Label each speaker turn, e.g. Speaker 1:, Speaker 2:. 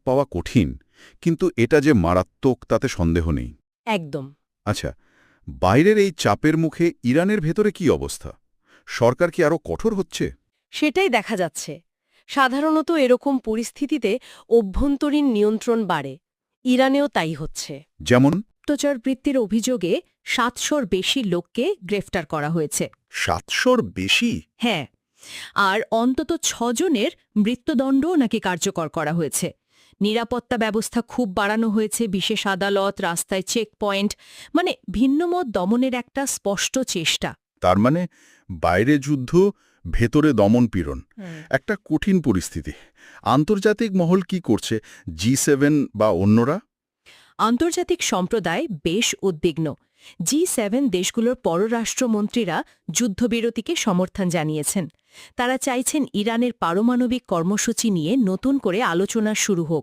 Speaker 1: পাওয়া কঠিন, কিন্তু এটা যে মারাত্মক তাতে সন্দেহ নেই।
Speaker 2: একদম।
Speaker 1: আচ্ছা, বাইরের এই চাপের মুখে ইরানের ভেতরে কি অবস্থা? সরকার কি আরও কঠোর হচ্ছে?
Speaker 2: সেটাই দেখা যাচ্ছে। সাধারণত এরকম পরিস্থিতিতে অভ্যন্তরীণ নিয়ন্ত্রণ বাড়ে। ইরানেও তাই হচ্ছে।
Speaker 1: যেমন?
Speaker 2: গুপ্তচর বৃত্তির অভিযোগে ৭০০-র বেশি লোককে গ্রেফতার করা হয়েছে।
Speaker 1: ৭০০-র বেশি?
Speaker 2: হ্যাঁ, আর অন্তত ৬ জনের মৃত্যুদণ্ডও নাকি কার্যকর করা হয়েছে। নিরাপত্তা ব্যবস্থা খুব বাড়ানো হয়েছে, বিশেষ আদালত, রাস্তায় চেকপয়েন্ট, মানে ভিন্নমত দমনের একটা স্পষ্ট চেষ্টা।
Speaker 1: তার মানে বাইরে যুদ্ধ, ভেতরে দমনপীড়ন। একটা কঠিন পরিস্থিতি। আন্তর্জাতিক মহল কি করছে? G7 বা অন্যরা?
Speaker 2: আন্তর্জাতিক সম্প্রদায় বেশ উদ্বিগ্ন। G7 দেশগুলোর পররাষ্ট্রমন্ত্রীরা যুদ্ধবিরতিকে সমর্থন জানিয়েছেন। তারা চাইছেন ইরানের পারমাণবিক কর্মসূচি নিয়ে নতুন করে আলোচনা শুরু হোক।